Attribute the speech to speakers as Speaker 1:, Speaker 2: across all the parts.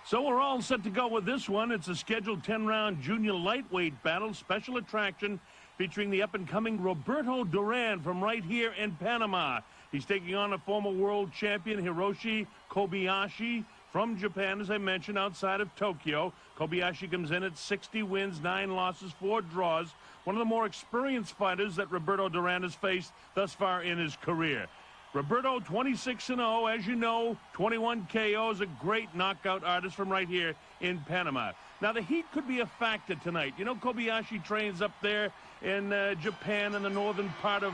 Speaker 1: So we're all set to go with this one. It's a scheduled 10-round junior lightweight battle, special attraction featuring the up-and-coming Roberto Duran from right here in Panama. He's taking on a former world champion, Hiroshi Kobayashi, from Japan, as I mentioned, outside of Tokyo. Kobayashi comes in at 60 wins, 9 losses, 4 draws. One of the more experienced fighters that Roberto Duran has faced thus far in his career. Roberto, 26-0, as you know, 21 KOs, a great knockout artist from right here in Panama. Now, the heat could be a factor tonight. You know, Kobayashi trains up there in Japan, in the northern part of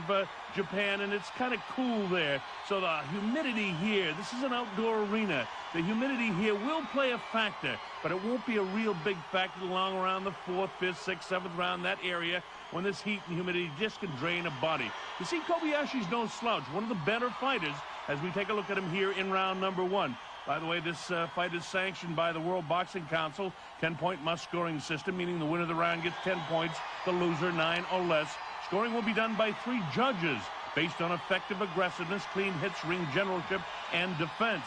Speaker 1: Japan, and it's kind of cool there. So the humidity here, this is an outdoor arena. The humidity here will play a factor, but it won't be a real big factor along around the 4th, 5th, 6th, 7th round, that area, when this heat and humidity just can drain a body. You see, Kobayashi's no slouch, one of the better fighters as we take a look at him here in round number 1. By the way, this fight is sanctioned by the World Boxing Council, 10-point must-scoring system, meaning the winner of the round gets 10 points, the loser 9 or less. Scoring will be done by 3 judges based on effective aggressiveness, clean hits, ring generalship, and defense.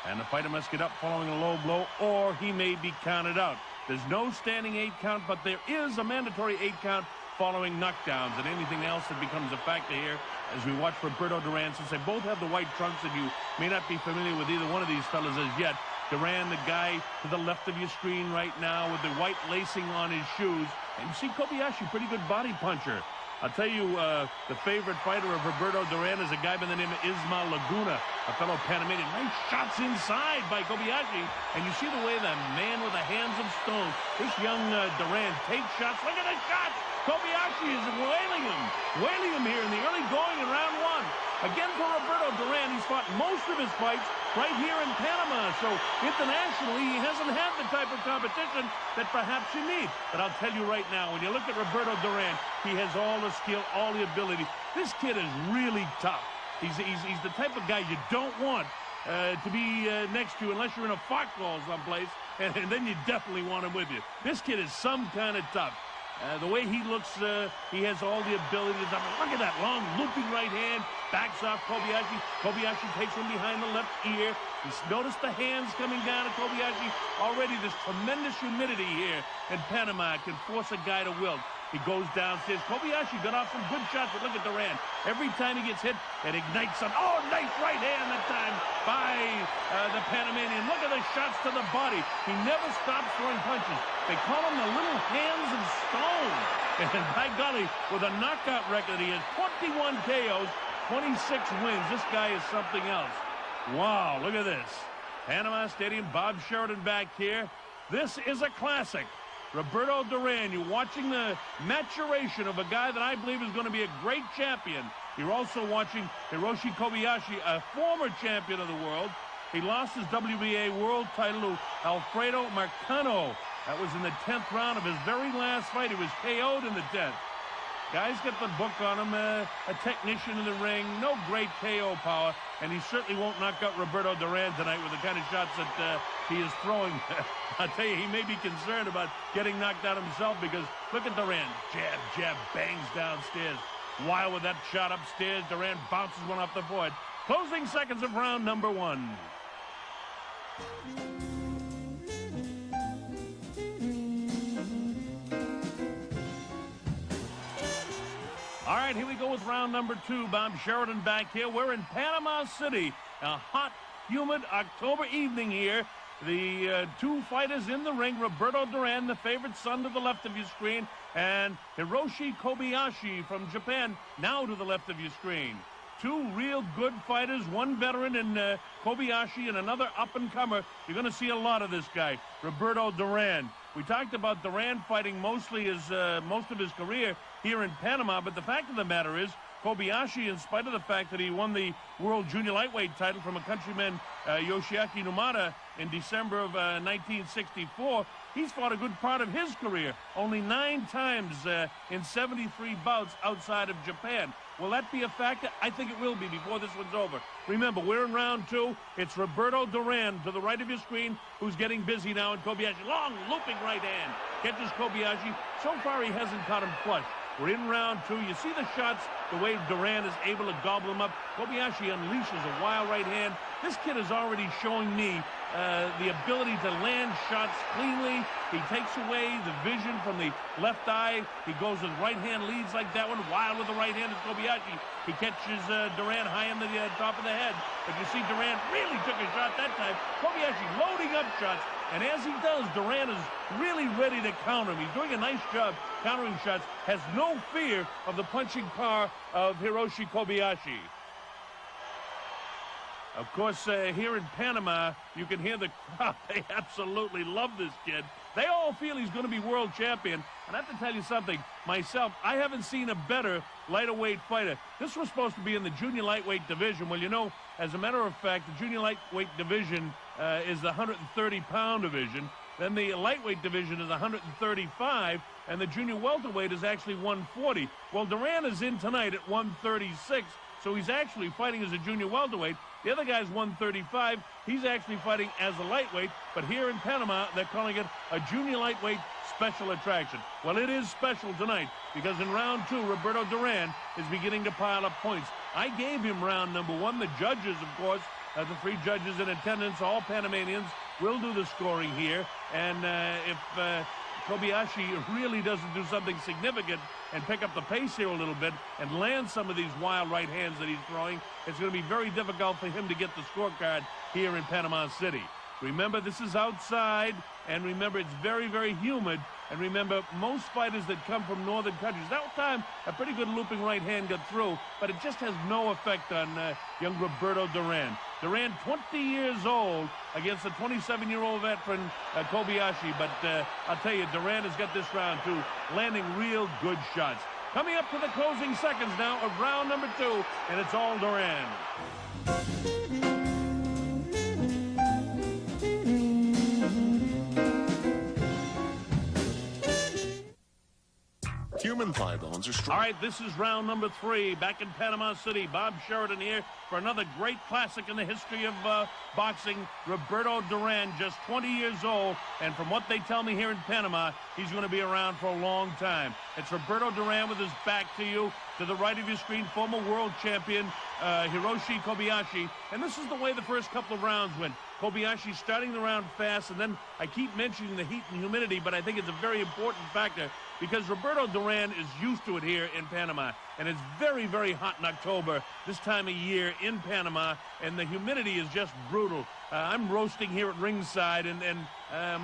Speaker 1: And the fighter must get up following a low blow, or he may be counted out. There's no standing 8 count, but there is a mandatory 8 count following knockdowns, and anything else that becomes a factor here as we watch Roberto Duran, since they both have the white trunks, and you may not be familiar with either one of these fellas as yet. Duran, the guy to the left of your screen right now with the white lacing on his shoes. And you see Kobayashi, pretty good body puncher. I'll tell you, the favorite fighter of Roberto Duran is a guy by the name of Ismael Laguna, a fellow Panamanian. Nice shots inside by Kobayashi. And you see the way the man with the hands of stone, this young Duran takes shots. Look at the shots! Kobayashi is wailing him here in the early going in round 1. Again, for Roberto Duran, he's fought most of his fights right here in Panama. So internationally, he hasn't had the type of competition that perhaps you need. But I'll tell you right now, when you look at Roberto Duran, he has all the skill, all the ability. This kid is really tough. He's the type of guy you don't want to be next to you unless you're in a foxhole someplace, and then you definitely want him with you. This kid is some kind of tough. The way he looks, he has all the ability to... Look at that long looping right hand. Backs off Kobayashi. Kobayashi takes him behind the left ear. Notice the hands coming down at Kobayashi. Already this tremendous humidity here in Panama can force a guy to wilt. He goes downstairs. Kobayashi got off some good shots, but look at Duran. Every time he gets hit, it ignites some... Oh, nice right hand that time by the Panamanian. Look at the shots to the body. He never stops throwing punches. They call him the little hands of stone. And by golly, with a knockout record, he has 21 KOs, 26 wins. This guy is something else. Wow, look at this. Panama Stadium, Bob Sheridan back here. This is a classic. Roberto Duran, you're watching the maturation of a guy that I believe is going to be a great champion. You're also watching Hiroshi Kobayashi, a former champion of the world. He lost his WBA world title to Alfredo Marcano. That was in the 10th round of his very last fight. He was KO'd in the 10th. Guy's got the book on him, a technician in the ring, no great KO power, and he certainly won't knock out Roberto Duran tonight with the kind of shots that he is throwing. I'll tell you, he may be concerned about getting knocked out himself, because look at Duran. Jab, jab, bangs downstairs. Wild with that shot upstairs. Duran bounces one off the foot. Closing seconds of round number 1. All right, here we go with round number 2. Bob Sheridan back here. We're in Panama City. A hot, humid October evening here. The 2 fighters in the ring, Roberto Duran, the favorite son, to the left of your screen, and Hiroshi Kobayashi from Japan, now to the left of your screen. 2 real good fighters, one veteran in Kobayashi and another up-and-comer. You're going to see a lot of this guy, Roberto Duran. We talked about Duran fighting most of his career here in Panama, but the fact of the matter is, Kobayashi, in spite of the fact that he won the World Junior Lightweight title from a countryman, Yoshiaki Numata, in December of 1964, he's fought a good part of his career, only 9 times in 73 bouts outside of Japan. Will that be a factor? I think it will be before this one's over. Remember, we're in round 2. It's Roberto Duran to the right of your screen, who's getting busy now, and Kobayashi, long looping right hand, catches Kobayashi. So far, he hasn't caught him flush. We're in round 2. You see the shots the way Duran is able to gobble him up. Kobayashi unleashes a wild right hand. This kid is already showing me the ability to land shots cleanly. He takes away the vision from the left eye. He goes with right hand leads like that one. Wild with the right hand is Kobayashi. He catches Duran high in the top of the head. But you see Duran really took a shot that time. Kobayashi loading up shots. And as he does, Duran is really ready to counter him. He's doing a nice job countering shots. Has no fear of the punching power of Hiroshi Kobayashi. Of course, here in Panama, you can hear the crowd. They absolutely love this kid. They all feel he's going to be world champion. And I have to tell you something, myself, I haven't seen a better lighter-weight fighter. This was supposed to be in the junior lightweight division. Well, you know, as a matter of fact, the junior lightweight division is the 130-pound division. Then the lightweight division is 135, and the junior welterweight is actually 140. Well, Duran is in tonight at 136, so he's actually fighting as a junior welterweight. The other guy's 135. He's actually fighting as a lightweight, but here in Panama, they're calling it a junior lightweight special attraction. Well, it is special tonight because in round two, Roberto Duran is beginning to pile up points. I gave him round number one. The judges, of course, the three judges in attendance, all Panamanians, will do the scoring here. And if Kobayashi really doesn't do something significant and pick up the pace here a little bit and land some of these wild right hands that he's throwing, it's going to be very difficult for him to get the scorecard here in Panama City. Remember, this is outside, and remember, it's very, very humid. And remember, most fighters that come from northern countries, that time, a pretty good looping right hand got through, but it just has no effect on young Roberto Duran. Duran, 20 years old, against a 27-year-old veteran, Kobayashi. But I'll tell you, Duran has got this round, too, landing real good shots. Coming up to the closing seconds now of round number two, and it's all Duran.
Speaker 2: Human thigh bones are strong.
Speaker 1: All right, this is round number three. Back in Panama City, Bob Sheridan here for another great classic in the history of boxing. Roberto Duran, just 20 years old, and from what they tell me here in Panama, he's going to be around for a long time. It's Roberto Duran with his back to you. To the right of your screen, former world champion Hiroshi Kobayashi. And this is the way the first couple of rounds went. Kobayashi starting the round fast, and then I keep mentioning the heat and humidity, but I think it's a very important factor because Roberto Duran is used to it here in Panama. And it's very, very hot in October this time of year in Panama, and the humidity is just brutal. I'm roasting here at ringside, and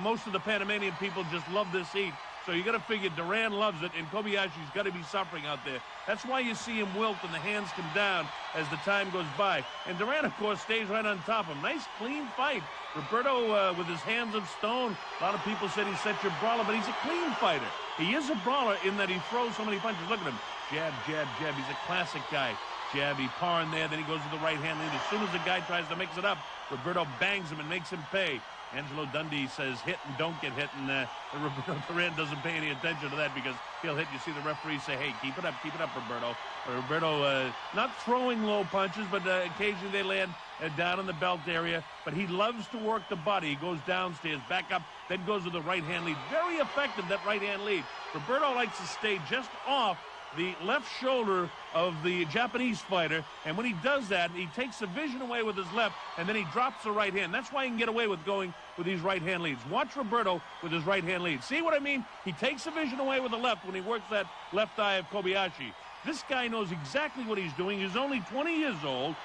Speaker 1: most of the Panamanian people just love this heat. So you got to figure Duran loves it, and Kobayashi's got to be suffering out there. That's why you see him wilt and the hands come down as the time goes by. And Duran, of course, stays right on top of him. Nice, clean fight. Roberto with his hands of stone. A lot of people said he's such a brawler, but he's a clean fighter. He is a brawler in that he throws so many punches. Look at him. Jab, jab, jab. He's a classic guy. Jab, he parring there, then he goes to the right hand lead. As soon as the guy tries to mix it up, Roberto bangs him and makes him pay. Angelo Dundee says hit and don't get hit, and Roberto Duran doesn't pay any attention to that because he'll hit. You see the referee say, hey, keep it up, Roberto. Roberto not throwing low punches, but occasionally they land down in the belt area. But he loves to work the body. He goes downstairs, back up, then goes to the right-hand lead. Very effective, that right-hand lead. Roberto likes to stay just off the left shoulder of the Japanese fighter, and when he does that, he takes the vision away with his left, and then he drops the right hand. That's why he can get away with going with these right-hand leads. Watch Roberto with his right-hand lead. See what I mean? He takes the vision away with the left when he works that left eye of Kobayashi. This guy knows exactly what he's doing. He's only 20 years old.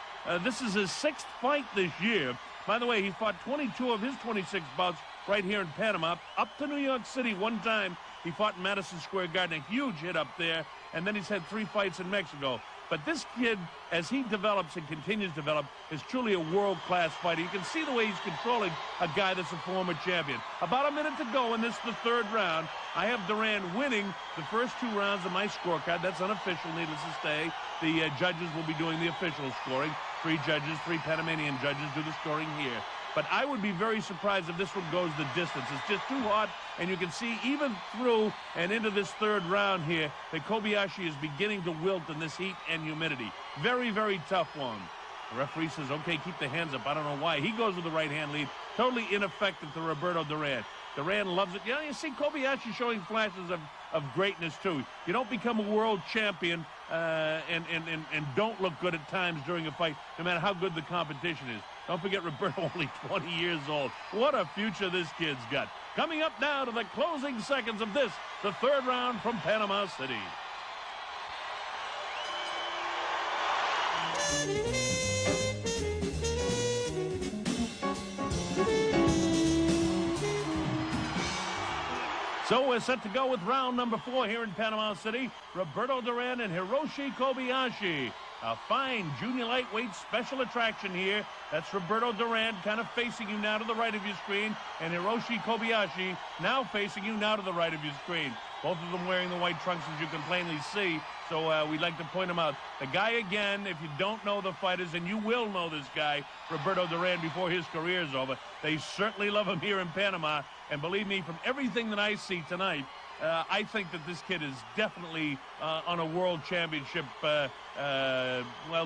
Speaker 1: This is his 6th fight this year. By the way, he fought 22 of his 26 bouts right here in Panama. Up to New York City one time. He fought in Madison Square Garden, a huge hit up there, and then he's had 3 fights in Mexico. But this kid, as he develops and continues to develop, is truly a world-class fighter. You can see the way he's controlling a guy that's a former champion. About a minute to go, and this is the 3rd round. I have Duran winning the first 2 rounds of my scorecard. That's unofficial, needless to say. The judges will be doing the official scoring. 3 judges, 3 Panamanian judges do the scoring here. But I would be very surprised if this one goes the distance. It's just too hot, and you can see even through and into this 3rd round here that Kobayashi is beginning to wilt in this heat and humidity. Very, very tough one. The referee says, okay, keep the hands up. I don't know why. He goes with the right hand lead. Totally ineffective to Roberto Duran. Duran loves it. You know, you see Kobayashi showing flashes of greatness, too. You don't become a world champion and don't look good at times during a fight, no matter how good the competition is. Don't forget, Roberto, only 20 years old. What a future this kid's got. Coming up now to the closing seconds of this, the third round from Panama City. So we're set to go with round number 4 here in Panama City. Roberto Duran and Hiroshi Kobayashi. A fine junior lightweight special attraction here. That's Roberto Duran kind of facing you now to the right of your screen, and Hiroshi Kobayashi now facing you now to the right of your screen. Both of them wearing the white trunks, as you can plainly see. So we'd like to point them out. The guy, again, if you don't know the fighters, and you will know this guy, Roberto Duran, before his career is over, they certainly love him here in Panama. And believe me, from everything that I see tonight, I think that this kid is definitely on a world championship,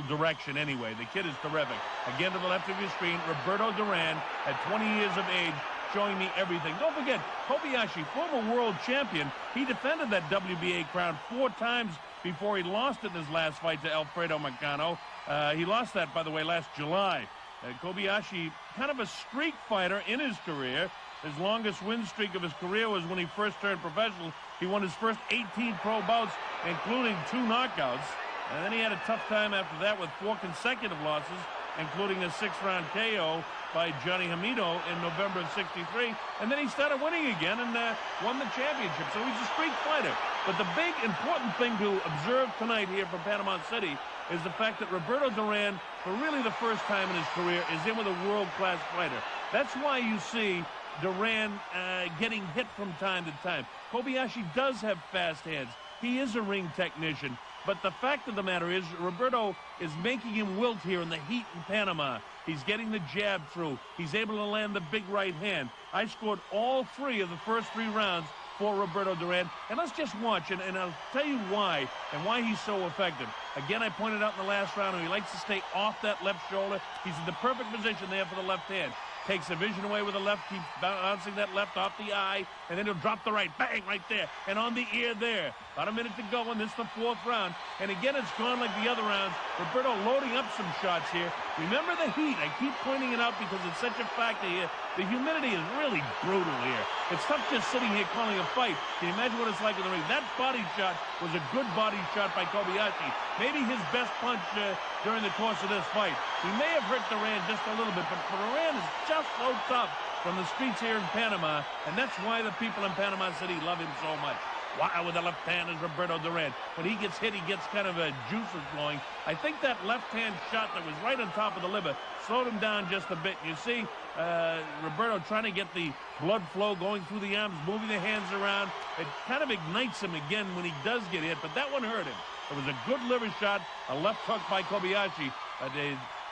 Speaker 1: direction anyway. The kid is terrific. Again, to the left of your screen, Roberto Duran, at 20 years of age, showing me everything. Don't forget, Kobayashi, former world champion, he defended that WBA crown 4 times before he lost it in his last fight to Alfredo Macano. He lost that, by the way, last July. Kobayashi, kind of a streak fighter in his career. His longest win streak of his career was when he first turned professional. He won his first 18 pro bouts, including 2 knockouts. And then he had a tough time after that with 4 consecutive losses, including a 6-round KO by Johnny Hamido in November of '63. And then he started winning again and won the championship. So he's a streak fighter. But the big important thing to observe tonight here from Panama City is the fact that Roberto Duran, for really the first time in his career, is in with a world-class fighter. That's why you see Duran getting hit from time to time. Kobayashi does have fast hands. He is a ring technician. But the fact of the matter is, Roberto is making him wilt here in the heat in Panama. He's getting the jab through. He's able to land the big right hand. I scored all 3 of the first 3 rounds for Roberto Duran. And let's just watch, and I'll tell you why, and why he's so effective. Again, I pointed out in the last round, he likes to stay off that left shoulder. He's in the perfect position there for the left hand. Takes the vision away with the left, keeps bouncing that left off the eye, and then he'll drop the right, bang, right there, and on the ear there. About a minute to go, and this is the 4th round. And again, it's gone like the other rounds. Roberto loading up some shots here. Remember the heat. I keep pointing it out because it's such a factor here. The humidity is really brutal here. It's tough just sitting here calling a fight. Can you imagine what it's like in the ring? That body shot was a good body shot by Kobayashi. Maybe his best punch during the course of this fight. He may have hurt Duran just a little bit, but Duran is just so tough from the streets here in Panama, and that's why the people in Panama City love him so much. Wow, with the left hand is Roberto Duran. When he gets hit, he gets kind of a juices flowing. I think that left-hand shot that was right on top of the liver slowed him down just a bit. You see Roberto trying to get the blood flow going through the arms, moving the hands around. It kind of ignites him again when he does get hit, but that one hurt him. It was a good liver shot, a left hook by Kobayashi.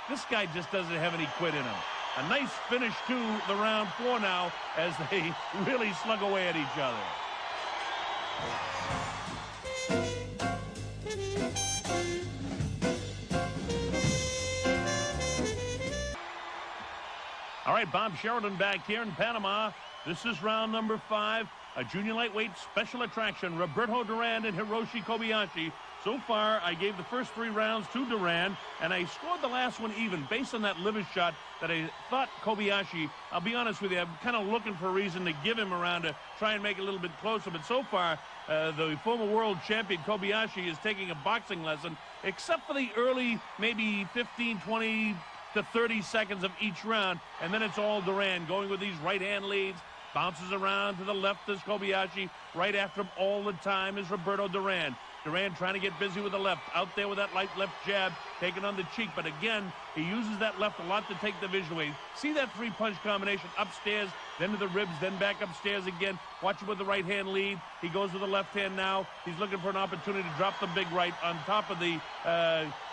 Speaker 1: This guy just doesn't have any quit in him. A nice finish to the round 4 now as they really slug away at each other. All right, Bob Sheridan back here in Panama. This is round number 5. A junior lightweight special attraction, Roberto Duran and Hiroshi Kobayashi. So far, I gave the first 3 rounds to Duran, and I scored the last one even based on that liver shot that I thought Kobayashi, I'll be honest with you, I'm kind of looking for a reason to give him around to try and make it a little bit closer. But so far, the former world champion Kobayashi is taking a boxing lesson, except for the early maybe 15, 20 to 30 seconds of each round, and then it's all Duran going with these right-hand leads. Bounces around to the left is Kobayashi. Right after him all the time is Roberto Duran. Duran trying to get busy with the left. Out there with that light left jab, taking on the cheek. But again, he uses that left a lot to take the vision away. See that 3-punch combination upstairs, then to the ribs, then back upstairs again. Watch him with the right hand lead. He goes with the left hand now. He's looking for an opportunity to drop the big right on top of the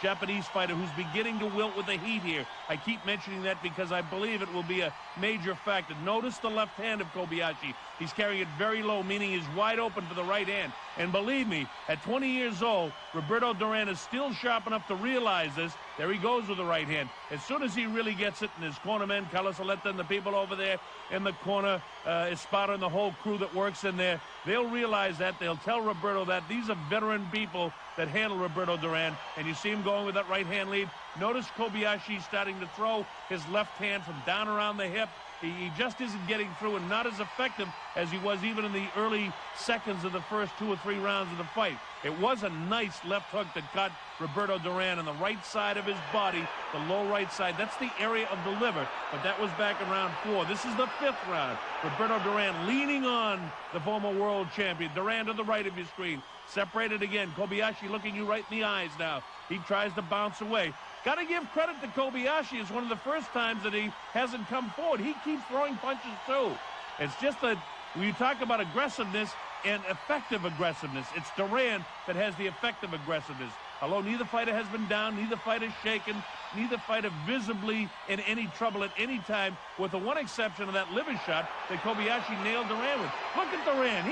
Speaker 1: Japanese fighter who's beginning to wilt with the heat here. I keep mentioning that because I believe it will be a major factor. Notice the left hand of Kobayashi. He's carrying it very low, meaning he's wide open for the right hand. And believe me, at 20 years old, Roberto Duran is still sharp enough to realize this, There he goes with the right hand. As soon as he really gets it, and his corner men, Carlos Aleta and the people over there in the corner, Espada and the whole crew that works in there, they'll realize that. They'll tell Roberto that. These are veteran people that handle Roberto Duran, and you see him going with that right hand lead. Notice Kobayashi starting to throw his left hand from down around the hip. He just isn't getting through and not as effective as he was even in the early seconds of the first 2 or 3 rounds of the fight. It was a nice left hook that caught Roberto Duran on the right side of his body, the low right side. That's the area of the liver, but that was back in round 4. This is the 5th round. Roberto Duran leaning on the former world champion. Duran to the right of your screen. Separated again. Kobayashi looking you right in the eyes now. He tries to bounce away. Got to give credit to Kobayashi. It's one of the first times that he hasn't come forward. He keeps throwing punches too. It's just that when you talk about aggressiveness and effective aggressiveness, it's Duran that has the effective aggressiveness. Although neither fighter has been down, neither fighter shaken, neither fighter visibly in any trouble at any time, with the one exception of that liver shot that Kobayashi nailed Duran with. Look at Duran.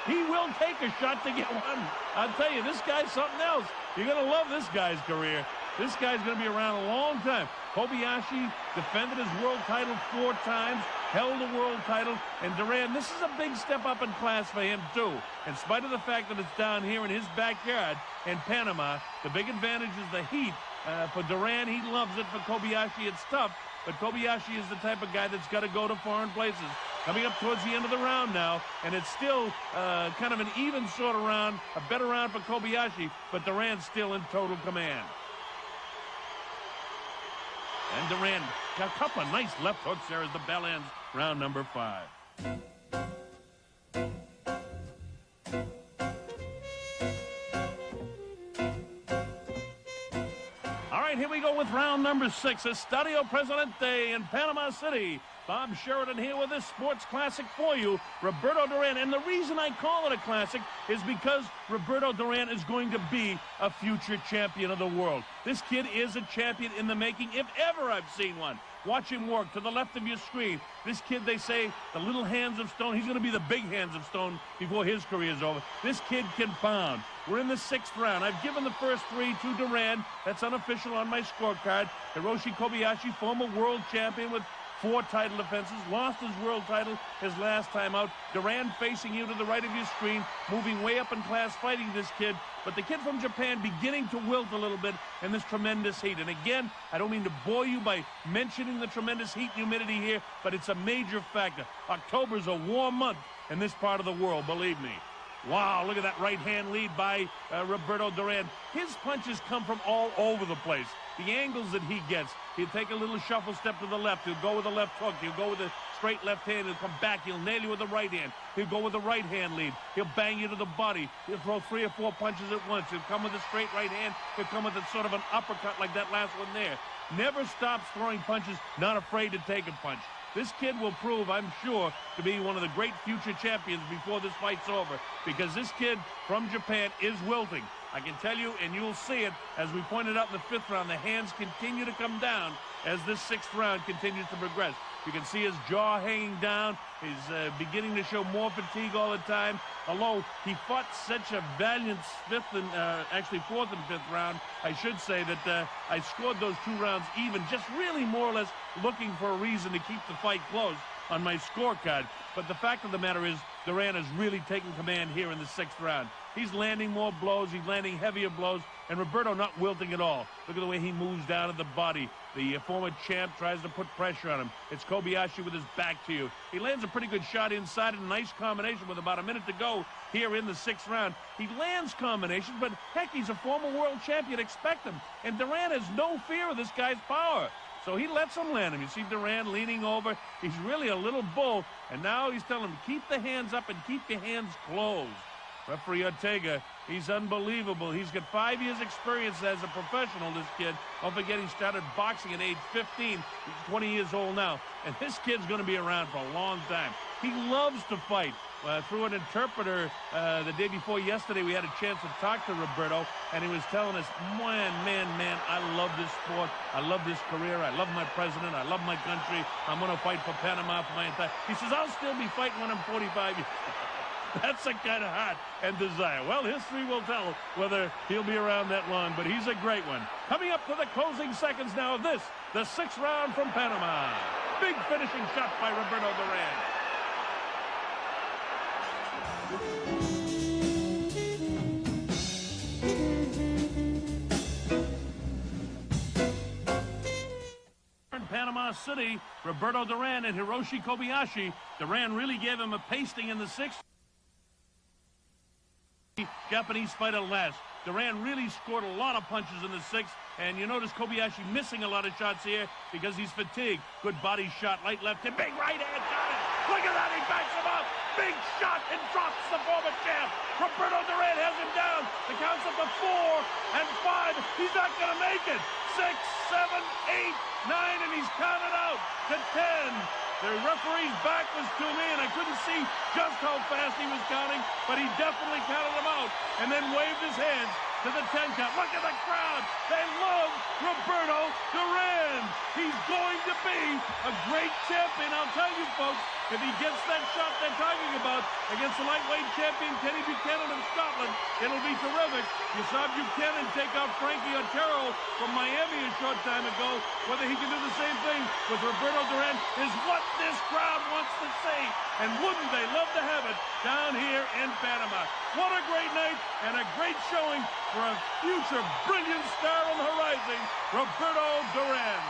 Speaker 1: He will take a shot to get one. I'll tell you, this guy's something else. You're going to love this guy's career. This guy's going to be around a long time. Kobayashi defended his world title 4 times, held the world title, and Duran, this is a big step up in class for him too. In spite of the fact that it's down here in his backyard in Panama, the big advantage is the heat. For Duran, he loves it. For Kobayashi, it's tough. But Kobayashi is the type of guy that's got to go to foreign places. Coming up towards the end of the round now, and it's still kind of an even sort of round, a better round for Kobayashi, but Duran's still in total command. And Duran got a couple of nice left hooks there as the bell ends round number 5. All right, here we go with round number 6. Estadio Presidente in Panama City. Bob Sheridan here with this sports classic for you, Roberto Duran. And the reason I call it a classic is because Roberto Duran is going to be a future champion of the world. This kid is a champion in the making, if ever I've seen one. Watch him work to the left of your screen. This kid, they say, the little hands of stone. He's going to be the big hands of stone before his career is over. This kid can pound. We're in the 6th round. I've given the first 3 to Duran. That's unofficial on my scorecard. Hiroshi Kobayashi, former world champion with 4 title defenses, lost his world title his last time out. Duran facing you to the right of your screen, moving way up in class, fighting this kid. But the kid from Japan beginning to wilt a little bit in this tremendous heat. And again, I don't mean to bore you by mentioning the tremendous heat and humidity here, but it's a major factor. October's a warm month in this part of the world, believe me. Wow, look at that right hand lead by Roberto Duran. His punches come from all over the place. The angles that he gets, he'll take a little shuffle step to the left. He'll go with the left hook. He'll go with the straight left hand. He'll come back. He'll nail you with the right hand. He'll go with the right hand lead. He'll bang you to the body. He'll throw 3 or 4 punches at once. He'll come with a straight right hand. He'll come with a sort of an uppercut like that last one there. Never stops throwing punches, not afraid to take a punch. This kid will prove, I'm sure, to be one of the great future champions before this fight's over, because this kid from Japan is wilting. I can tell you, and you'll see it, as we pointed out in the 5th round, the hands continue to come down as this 6th round continues to progress. You can see his jaw hanging down. He's beginning to show more fatigue all the time. Although he fought such a valiant 4th and 5th round, I should say that I scored those 2 rounds even, just really more or less looking for a reason to keep the fight close on my scorecard. But the fact of the matter is, Duran is really taking command here in the 6th round. He's landing more blows. He's landing heavier blows. And Roberto not wilting at all. Look at the way he moves down at the body. The former champ tries to put pressure on him. It's Kobayashi with his back to you. He lands a pretty good shot inside, and a nice combination with about a minute to go here in the 6th round. He lands combinations, but heck, he's a former world champion. Expect him. And Duran has no fear of this guy's power. So he lets him land him. You see Duran leaning over. He's really a little bull. And now he's telling him, keep the hands up and keep your hands closed. Referee Ortega, he's unbelievable. He's got 5 years experience as a professional, this kid. Don't forget he started boxing at age 15. He's 20 years old now. And this kid's going to be around for a long time. He loves to fight. through an interpreter the day before yesterday. We had a chance to talk to Roberto, and he was telling us, man, I love this sport. I love this career. I love my president. I love my country. I'm going to fight for Panama for my entire... He says, I'll still be fighting when I'm 45 years. That's the kind of heart and desire. Well, history will tell whether he'll be around that long, but he's a great one. Coming up to the closing seconds now of this, the 6th round from Panama. Big finishing shot by Roberto Duran. In Panama City, Roberto Duran and Hiroshi Kobayashi. Duran really gave him a pasting in the 6th. Japanese fighter last. Duran really scored a lot of punches in the 6th, and you notice Kobayashi missing a lot of shots here because he's fatigued. Good body shot, light left, and big right hand shot. Look at that, he backs him up. Big shot and drops the former champ. Roberto Duran has him down. The count's up to 4 and 5. He's not going to make it. 6, 7, 8, 9, and he's counted out to 10. The referee's back was to me, and I couldn't see just how fast he was counting, but he definitely counted him out and then waved his hands to the 10 count. Look at the crowd. They love Roberto Duran. He's going to be a great champion. I'll tell you, folks, if he gets that shot they're talking about against the lightweight champion Kenny Buchanan of Scotland, it'll be terrific. You saw Buchanan take out Frankie Otero from Miami a short time ago. Whether he can do the same thing with Roberto Duran is what this crowd wants to see. And wouldn't they love to have it down here in Panama? What a great night and a great showing for a future brilliant star on the horizon, Roberto Duran.